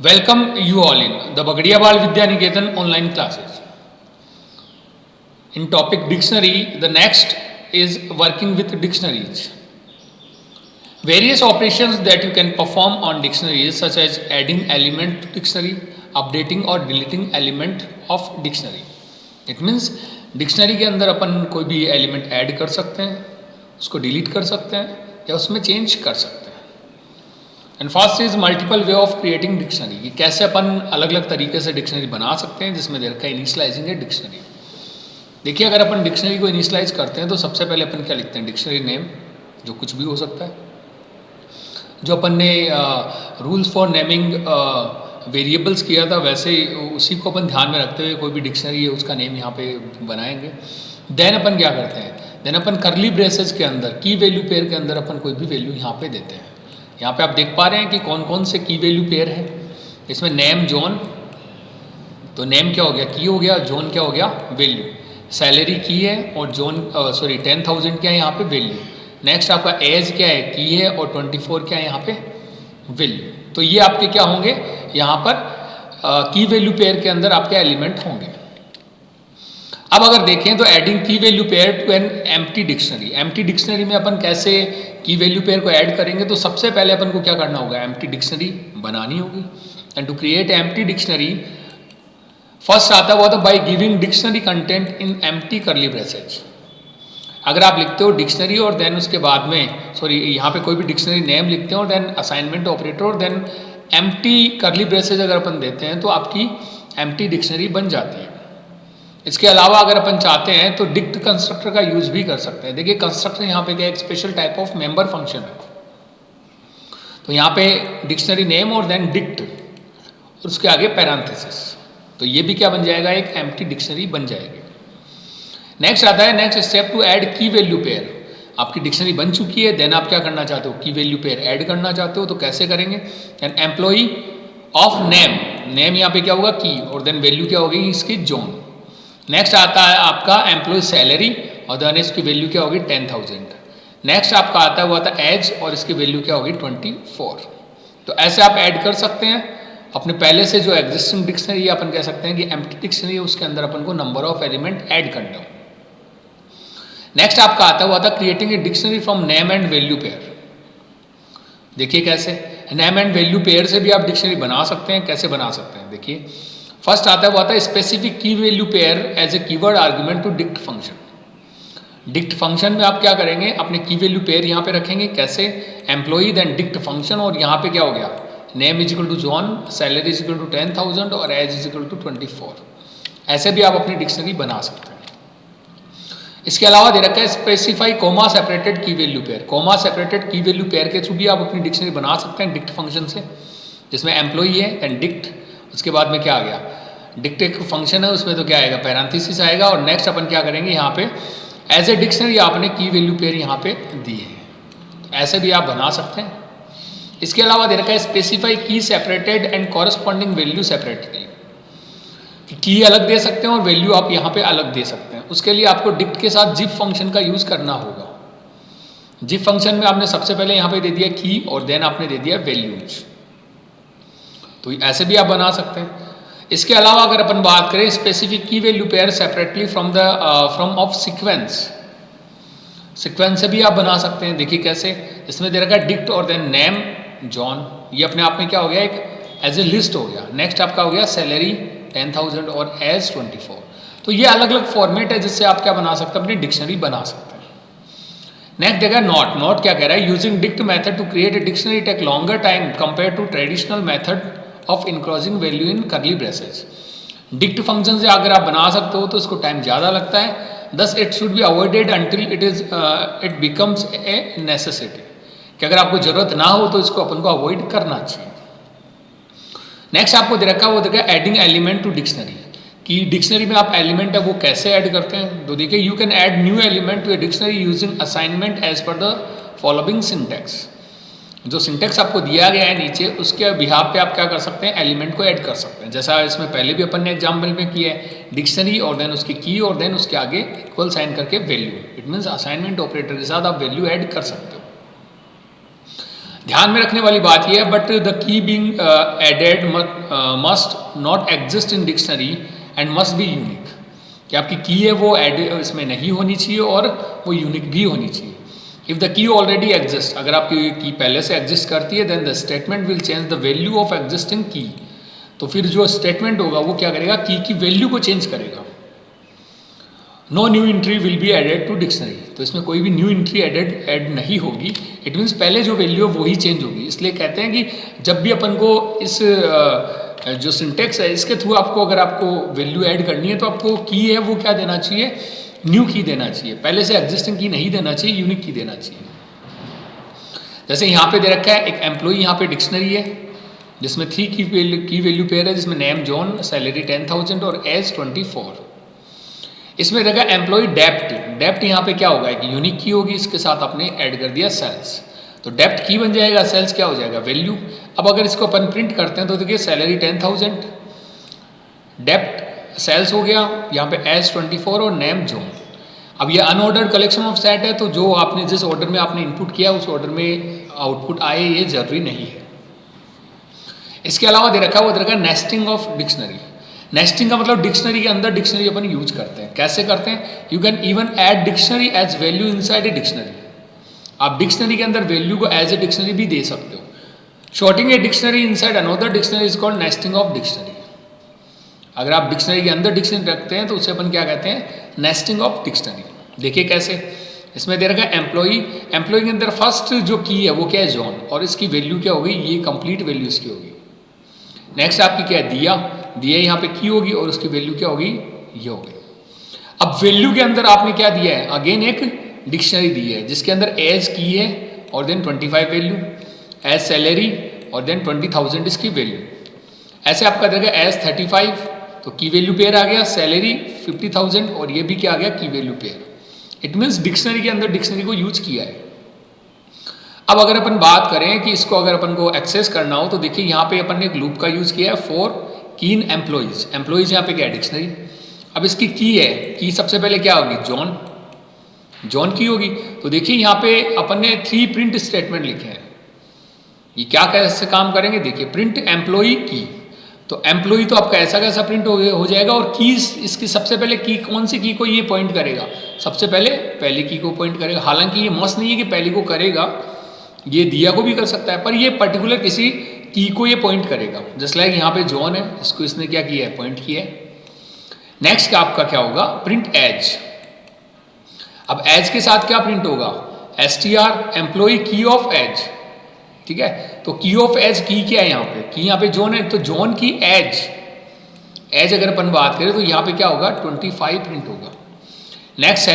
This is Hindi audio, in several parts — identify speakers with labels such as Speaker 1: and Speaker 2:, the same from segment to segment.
Speaker 1: Welcome you all in the Bagadiya Bal Vidya Niketan online classes. In topic dictionary, the next is working with dictionaries. Various operations that you can perform on dictionaries such as adding element to dictionary, updating or deleting element of dictionary. It means dictionary के अंदर अपन कोई भी एलिमेंट ऐड कर सकते हैं, उसको डिलीट कर सकते हैं या उसमें चेंज कर सकते हैं. And first is multiple way of creating dictionary, कि कैसे अपन अलग अलग तरीके से डिक्शनरी बना सकते हैं जिसमें देर का इनिशलाइजिंग है डिक्शनरी. देखिए, अगर अपन डिक्शनरी को इनिशलाइज करते हैं तो सबसे पहले अपन क्या लिखते हैं, डिक्शनरी नेम, जो कुछ भी हो सकता है. जो अपन ने रूल्स फॉर नेमिंग वेरिएबल्स किया था वैसे उसी को अपन ध्यान में रखते हुए कोई भी डिक्शनरी है उसका नेम यहाँ पे बनाएंगे. देन अपन क्या करते हैं, देन अपन करली ब्रेसेस के अंदर की वैल्यू पेयर के अंदर अपन कोई भी वैल्यू यहाँ पे देते हैं. यहाँ पे आप देख पा रहे हैं कि कौन कौन से की वैल्यू पेयर है. इसमें नेम जॉन, तो नेम क्या हो गया, की हो गया, जॉन क्या हो गया, वैल्यू. सैलरी की है और जॉन 10,000 क्या है यहाँ पे, वैल्यू. नेक्स्ट आपका एज क्या है, की है, और 24 क्या है यहाँ पे, वैल्यू. तो ये आपके क्या होंगे यहाँ पर की वैल्यू पेयर के अंदर आपके एलिमेंट होंगे. अब अगर देखें तो adding key value pair to an empty dictionary, empty dictionary में अपन कैसे की वैल्यू पेयर को ऐड करेंगे, तो सबसे पहले अपन को क्या करना होगा, एम्प्टी डिक्शनरी बनानी होगी. And to create empty dictionary first आता हुआ था by giving dictionary content in empty curly braces. अगर आप लिखते हो डिक्शनरी और देन उसके बाद में यहाँ पे कोई भी डिक्शनरी नेम लिखते हैं और देन असाइनमेंट ऑपरेटर और देन एम्प्टी करली ब्रेसेज अगर अपन देते हैं तो आपकी एम्प्टी डिक्शनरी बन जाती है. इसके अलावा अगर अपन चाहते हैं तो डिक्ट कंस्ट्रक्टर का यूज भी कर सकते हैं. देखिए, कंस्ट्रक्टर यहाँ पे क्या एक special type of member function है. तो यहाँ पे डिक्शनरी नेम और देन डिक्ट और उसके आगे पैरेंथेसिस, तो ये भी क्या बन जाएगा, एक एम्प्टी डिक्शनरी बन जाएगी. नेक्स्ट आता है नेक्स्ट स्टेप टू ऐड की वैल्यू पेयर. आपकी डिक्शनरी बन चुकी है, देन आप क्या करना चाहते हो, की वैल्यू पेयर ऐड करना चाहते हो. तो कैसे करेंगे, an employee of name, name यहाँ पे क्या होगा, की, और देन वैल्यू क्या होगी इसकी, जॉन. नेक्स्ट आता है आपका एम्प्लॉय सैलरी और देन इसकी वैल्यू क्या होगी, 10,000. नेक्स्ट आपका आता हुआ था एज और इसकी वैल्यू क्या होगी, 24. तो ऐसे आप ऐड कर सकते हैं अपने पहले से जो एग्जिस्टिंग डिक्शनरी, अपन कह सकते हैं कि एम्प्टी डिक्शनरी, उसके अंदर अपन को नंबर ऑफ एलिमेंट ऐड करना हो. नेक्स्ट आपका आता हुआ था creating a dictionary from name and value pair. देखिए कैसे, नेम एंड वैल्यू पेयर से भी आप डिक्शनरी बना सकते हैं. कैसे बना सकते हैं, देखिए फर्स्ट आता हुआ था specific key value pair as a keyword argument to dict function. Dict function में आप क्या करेंगे, अपने की वैल्यू पेयर यहाँ पे रखेंगे. कैसे, एम्प्लॉई देन डिक्ट फंक्शन, और यहाँ पे क्या हो गया, name is equal to John, salary is equal to 10,000 और एज इज इक्वल टू 24. ऐसे भी आप अपनी डिक्शनरी बना सकते हैं. इसके अलावा दे रखा है स्पेसिफाई कोमा सेपरेटेड की वैल्यू पेयर. कोमा सेपरेटेड की वैल्यू पेयर के थ्रू भी आप अपनी डिक्शनरी बना सकते हैं डिक्ट फंक्शन से, जिसमें एम्प्लॉई है देन डिक्ट, उसके बाद में क्या आ गया, डिक्ट एक फंक्शन है, उसमें तो क्या आएगा, पैरेंथेसिस आएगा, और नेक्स्ट अपन क्या करेंगे यहाँ पे एज ए डिक्शनरी आपने की वैल्यू पेयर यहाँ पे दी है. तो ऐसे भी आप बना सकते हैं. इसके अलावा दे रखा है स्पेसिफाई की separated and corresponding value separately, की अलग दे सकते हैं और वैल्यू आप यहाँ पे अलग दे सकते हैं. उसके लिए आपको डिक्ट के साथ जिप फंक्शन का यूज करना होगा. जिप फंक्शन में आपने सबसे पहले यहाँ पे दे दिया की और देन आपने दे दिया वैल्यूज. तो ऐसे भी आप बना सकते हैं. इसके अलावा अगर अपन बात करें specific key value pair separately from of sequence, sequence से भी आप बना सकते हैं. देखिए कैसे, इसमें दे रखा है डिक्ट और देन नेम जॉन, ये अपने आप में क्या हो गया, एक एज ए लिस्ट हो गया. नेक्स्ट आपका हो गया सैलरी 10,000 और एज 24. तो ये अलग अलग फॉर्मेट है जिससे आप क्या बना सकते हैं, अपनी डिक्शनरी बना सकते हैं. नेक्स्ट देखा नॉट, नॉट क्या कह रहा है, using dict method to create a dictionary take longer time compare to traditional method of enclosing value in curly braces. Dict function से अगर आप बना सकते हो तो इसको टाइम ज़्यादा लगता है. Thus it should be avoided until it becomes a necessity, कि अगर आपको जरूरत ना हो तो इसको अपन को अवॉइड करना चाहिए. नेक्स्ट आपको दे रखा है वो देखा एडिंग एलिमेंट टू डिक्शनरी, कि डिक्शनरी में आप एलिमेंट है वो कैसे ऐड करते हैं. तो देखिए, you can add new element to a dictionary using assignment as per the following syntax. जो सिंटेक्स आपको दिया गया है नीचे, उसके बिहाफ पे आप क्या कर सकते हैं, एलिमेंट को ऐड कर सकते हैं. जैसा इसमें पहले भी अपन ने एग्जाम्पल में किया है, डिक्शनरी और देन उसकी की और देन उसके आगे इक्वल साइन करके value. It means assignment operator के साथ आप वैल्यू ऐड कर सकते हो. ध्यान में रखने वाली बात यह है, but the key being added must not exist in dictionary and must be unique, कि आपकी की है वो एड इसमें नहीं होनी चाहिए और वो यूनिक भी होनी चाहिए। If the key already exist, अगर आपकी की पहले से एग्जिस्ट करती है, then the statement will change the value of existing key. तो फिर जो स्टेटमेंट होगा वो क्या करेगा, की वैल्यू को चेंज करेगा। No new entry will be added to dictionary, तो इसमें कोई भी न्यू एंट्री ऐड नहीं होगी। इट मीन्स पहले जो वैल्यू है वही चेंज होगी। इसलिए कहते हैं कि जब भी अपन को इस जो सिंटेक्स है इसके थ्रू आपको अगर आपको वैल्यू ऐड करनी है तो आपको की है वो क्या देना चाहिए, न्यू की देना चाहिए। पहले से एग्जिस्टिंग की नहीं देना चाहिए, यूनिक की देना चाहिए। जैसे यहाँ पे दे रखा है एक एम्प्लॉई, यहाँ पे डिक्शनरी है जिसमें 3 की वैल्यू पेयर है, जिसमें नेम जॉन, सैलरी 10,000 और एज 24। इसमें देखा एम्प्लॉय डेप्ट यहाँ पे क्या होगा, एक यूनिक की होगी, इसके साथ आपने ऐड कर दिया सेल्स, तो डेप्ट की बन जाएगा, सेल्स क्या हो जाएगा, वैल्यू। अब अगर इसको अपन प्रिंट करते हैं तो देखिए सैलरी 10,000, डेप्ट सेल्स हो गया, यहाँ पे एज 24 और नेम जॉन। अब ये अनऑर्डर्ड कलेक्शन ऑफ सेट है, तो जो आपने जिस ऑर्डर में आपने इनपुट किया उस ऑर्डर में आउटपुट आए ये जरूरी नहीं है। इसके अलावा दे रखा है वो दे रखा है नेस्टिंग ऑफ डिक्शनरी। नेस्टिंग का मतलब डिक्शनरी के अंदर डिक्शनरी अपन यूज करते हैं। कैसे करते हैं, you can even add dictionary as value inside a dictionary. आप डिक्शनरी के अंदर वैल्यू को एज ए डिक्शनरी भी दे सकते हो। Storing a dictionary inside another dictionary is called nesting of dictionary. अगर आप डिक्शनरी के अंदर डिक्शनरी रखते हैं तो उसे अपन क्या कहते हैं, नेस्टिंग ऑफ डिक्शनरी। देखिए कैसे, इसमें दे रखा है एम्प्लॉई के अंदर फर्स्ट जो की है वो क्या है, जॉन, और इसकी वैल्यू क्या होगी, ये कंप्लीट वैल्यू इसकी होगी। नेक्स्ट आपकी क्या है, दिया यहाँ पे की होगी और उसकी वैल्यू क्या होगी, ये होगी। अब वैल्यू के अंदर आपने क्या दिया है, अगेन एक डिक्शनरी दी है जिसके अंदर एज की है और देन 25 वैल्यू, एज सैलरी और देन 20,000 इसकी वैल्यू। ऐसे आपका देगा एज 35 तो की वैल्यू पेयर आ गया, सैलरी 50,000 और ये भी क्या आ गया, की value pair. It means dictionary के अंदर डिक्शनरी को यूज किया है। अब अगर अपन बात करें कि इसको अगर अपन को एक्सेस करना हो तो देखिए यहाँ पे अपन ने एक लूप का यूज किया है फॉर कीन एम्प्लॉइज यहाँ पे क्या है, डिक्शनरी। अब इसकी की है, की सबसे पहले क्या होगी, जॉन की होगी। तो देखिए यहाँ पे अपन ने 3 प्रिंट स्टेटमेंट लिखे हैं। ये क्या कैसे काम करेंगे, देखिए प्रिंट एम्प्लॉई की, तो एम्प्लॉई तो आपका ऐसा कैसा प्रिंट हो जाएगा, और की इसकी सबसे पहले की कौन सी की को ये पॉइंट करेगा, सबसे पहले पहली की को पॉइंट करेगा। हालांकि ये मस्त नहीं है कि पहली को करेगा, ये दिया को भी कर सकता है, पर ये पर्टिकुलर किसी की को ये पॉइंट करेगा। जस्ट लाइक यहाँ पे जॉन है, इसको इसने क्या किया है, पॉइंट किया है। नेक्स्ट का आपका क्या होगा, प्रिंट एज। अब एज के साथ क्या प्रिंट होगा, str एम्प्लॉई की ऑफ एज, ठीक है। तो की ऑफ एज की क्या है, यहाँ पे की, यहाँ पे जॉन है तो जॉन की एज अगर अपन बात करें तो यहाँ पे क्या होगा, 25 प्रिंट होगा। नेक्स्ट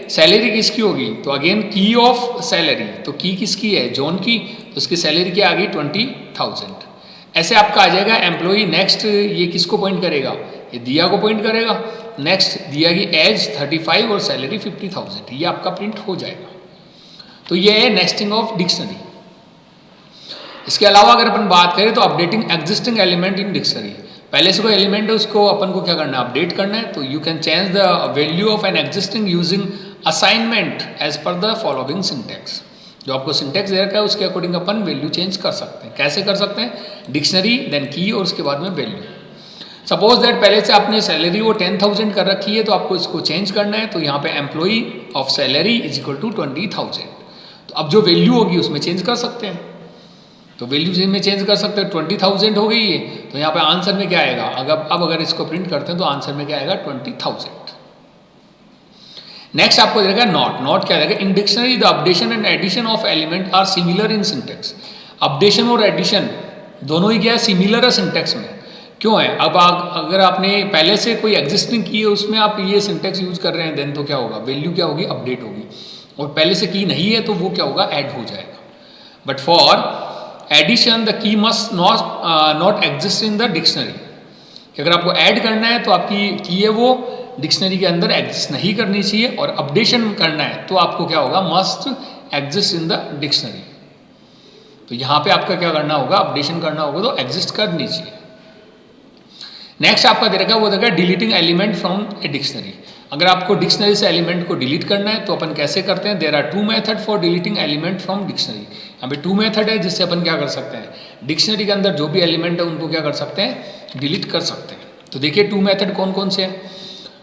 Speaker 1: सैलरी किसकी होगी, तो अगेन की ऑफ सैलरी, तो की किसकी है, जॉन की, तो उसकी सैलरी क्या आ गई, 20,000। ऐसे आपका आ जाएगा एम्प्लॉई। नेक्स्ट ये किसको पॉइंट करेगा, ये दिया को पॉइंट करेगा। नेक्स्ट दिया की एज 35 और सैलरी 50,000, ये आपका प्रिंट हो जाएगा। तो ये है नेस्टिंग ऑफ डिक्शनरी। इसके अलावा अगर अपन बात करें तो updating existing element in dictionary. पहले से कोई एलिमेंट है उसको अपन को क्या करना है, अपडेट करना है। तो you can change the value of an existing using assignment as per the following syntax. जो आपको सिंटेक्स दे रखा है उसके अकॉर्डिंग अपन वैल्यू चेंज कर सकते हैं। कैसे कर सकते हैं, डिक्शनरी देन की और उसके बाद में वैल्यू। सपोज दैट पहले से आपने सैलरी वो 10,000 कर रखी है, तो आपको इसको चेंज करना है। तो यहाँ पे employee of salary is equal to 20,000। तो अब जो वैल्यू होगी उसमें चेंज कर सकते हैं, तो वैल्यू में चेंज कर सकते हैं। 20,000 हो गई है, तो यहाँ पे आंसर में क्या आएगा, अगर इसको प्रिंट करते हैं तो आंसर में क्या आएगा, 20,000। नेक्स्ट आपको देगा नॉट क्या देगा, in dictionary the updation and addition of element are similar in syntax. Updation और एडिशन दोनों ही क्या है, सिमिलर है सिंटेक्स में। क्यों है, अब अगर आपने पहले से कोई एग्जिस्टिंग की है उसमें आप ये सिंटेक्स यूज कर रहे हैं, देन तो क्या होगा, वैल्यू क्या होगी, अपडेट होगी। और पहले से की नहीं है तो वो क्या होगा, ऐड हो जाएगा। But for addition the key must not exist in the dictionary. अगर आपको ऐड करना है तो आपकी की है वो डिक्शनरी के अंदर एग्जिस्ट नहीं करनी चाहिए, और अपडेशन करना है तो आपको क्या होगा, must exist in the dictionary. तो यहाँ पे आपका क्या करना होगा, अपडेशन करना होगा तो एग्जिस्ट करनी चाहिए। नेक्स्ट आपका दे रखा है वो देखा deleting element from a dictionary. अगर आपको डिक्शनरी से एलिमेंट को डिलीट करना है तो अपन कैसे करते हैं, there are 2 method for deleting element from dictionary. यहाँ पे टू मेथड है जिससे अपन क्या कर सकते हैं, डिक्शनरी के अंदर जो भी एलिमेंट है उनको क्या कर सकते हैं, डिलीट कर सकते हैं। तो देखिए टू मेथड कौन कौन से हैं।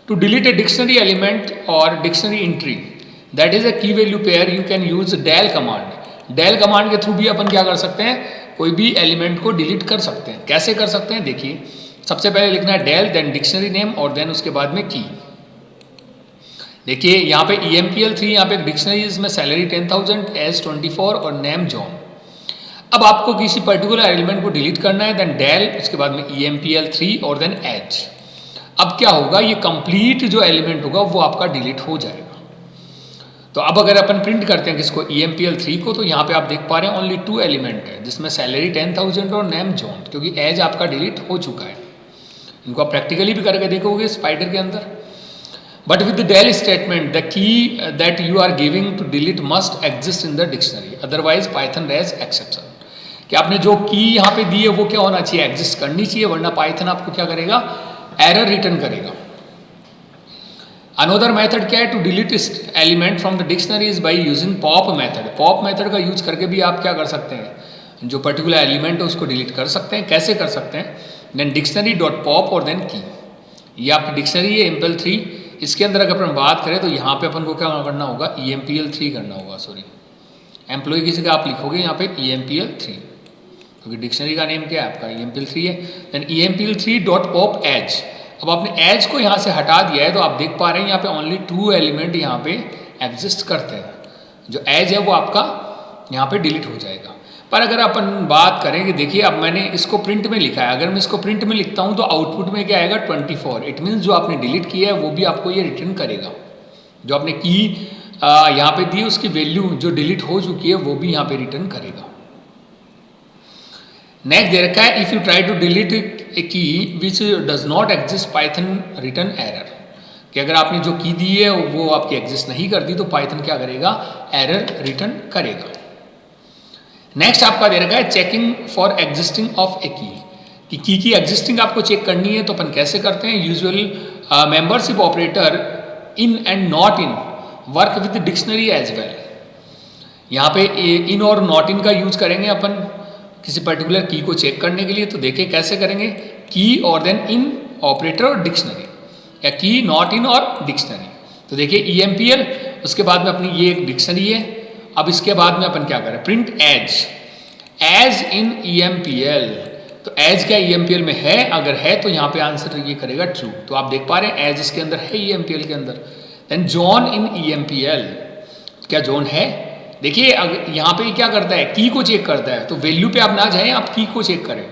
Speaker 1: To delete a dictionary element और dictionary entry that is a key value pair you can use del command. Del command के थ्रू भी अपन क्या कर सकते हैं, कोई भी एलिमेंट को डिलीट कर सकते हैं। कैसे कर सकते हैं, देखिए सबसे पहले लिखना है डेल, देन डिक्शनरी नेम और देन उसके बाद में की। देखिए यहाँ पे EMPL3 यहाँ पे डिक्शनरी इसमें सैलरी 10,000, एज 24 और नेम जॉन। अब आपको किसी पर्टिकुलर एलिमेंट को डिलीट करना है, देन डेल, उसके बाद में EMPL3 और देन एज। अब क्या होगा, ये कंप्लीट जो एलिमेंट होगा वो आपका डिलीट हो जाएगा। तो अब अगर अपन प्रिंट करते हैं किसको, EMPL3 को, तो यहाँ पे आप देख पा रहे हैं ओनली 2 एलिमेंट है जिसमें सैलरी 10,000 और नेम जॉन, क्योंकि एज आपका डिलीट हो चुका है। इनको आप प्रैक्टिकली भी करके देखोगे स्पाइडर के अंदर। But with the del statement, the key that you are giving to delete must exist in the dictionary. Otherwise, Python raise exception. कि आपने जो की यहाँ पे दी है वो क्या होना चाहिए, एग्जिस्ट करनी चाहिए, वरना पाइथन आपको क्या करेगा, एरर रिटर्न करेगा। अनदर मेथड क्या है, to delete element from the dictionary is by using pop method. Pop method का यूज करके भी आप क्या कर सकते हैं, जो पर्टिकुलर एलिमेंट है उसको डिलीट कर सकते हैं। कैसे कर सकते हैं, देन डिक्शनरी डॉट पॉप और देन की। ये आपकी डिक्शनरी है EMPL3, इसके अंदर अगर अपन बात करें तो यहाँ पे अपन को क्या करना होगा, EMPL3 करना होगा, सॉरी एम्प्लॉय किसी का आप लिखोगे यहाँ पे EMPL3, क्योंकि डिक्शनरी का नेम क्या है आपका EMPL3 है। Then EMPL3 dot pop age. अब आपने एज को यहाँ से हटा दिया है तो आप देख पा रहे हैं यहाँ पे ओनली 2 एलिमेंट यहाँ पे एग्जिस्ट करते हैं। जो एज है वो आपका यहाँ पे डिलीट हो जाएगा। पर अगर अपन बात करें कि देखिए अब मैंने इसको प्रिंट में लिखा है, अगर मैं इसको प्रिंट में लिखता हूँ तो आउटपुट में क्या आएगा, 24। इट मीन्स जो आपने डिलीट किया है वो भी आपको ये रिटर्न करेगा। जो आपने की यहाँ पे दी उसकी वैल्यू जो डिलीट हो चुकी है वो भी यहाँ पे रिटर्न करेगा। नेक्स्ट दे रखा है, if you try to delete a key which does not exist Python return error. कि अगर आपने जो की दी है वो आपकी एग्जिस्ट नहीं करती तो पाइथन क्या करेगा, एरर रिटर्न करेगा। नेक्स्ट आपका दे रखा है चेकिंग फॉर एग्जिस्टिंग ऑफ ए की की एग्जिस्टिंग आपको चेक करनी है तो अपन कैसे करते हैं, usual membership operator in and not in work with dictionary as well. यहाँ पे इन और नॉट इन का यूज करेंगे अपन किसी पर्टिकुलर की को चेक करने के लिए। तो देखिए कैसे करेंगे, की और देन इन ऑपरेटर और डिक्शनरी, या की नॉट इन और डिक्शनरी। तो देखिए EMPL, उसके बाद में अपनी ये एक डिक्शनरी है। अब इसके बाद में अपन क्या करें, प्रिंट एज इन EMPL। तो एज क्या EMPL में है, अगर है तो यहाँ पे आंसर ये करेगा ट्रू। तो आप देख पा रहे हैं एज इसके अंदर है EMPL के अंदर। देन जॉन इन EMPL, क्या जॉन है, देखिए यहाँ पे क्या करता है, की को चेक करता है। तो वैल्यू पे आप ना जाएं, आप की को चेक करें।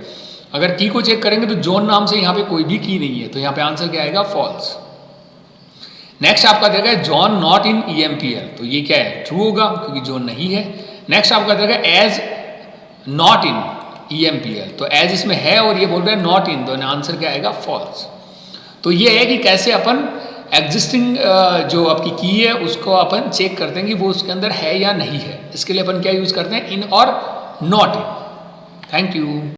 Speaker 1: अगर की को चेक करेंगे तो जॉन नाम से यहाँ पे कोई भी की नहीं है, तो यहाँ पे आंसर क्या आएगा, फॉल्स। नेक्स्ट आपका देगा जॉन नॉट इन EMPL, तो ये क्या है, ट्रू होगा क्योंकि जॉन नहीं है। नेक्स्ट आपका देगा एज नॉट इन EMPL, तो एज इसमें है और ये बोल रहे हैं नॉट इन, तो आंसर क्या आएगा, फॉल्स। तो ये है कि कैसे अपन एग्जिस्टिंग जो आपकी की है उसको अपन चेक करते हैं कि वो उसके अंदर है या नहीं है। इसके लिए अपन क्या यूज करते हैं, इन और नॉट इन। Thank you.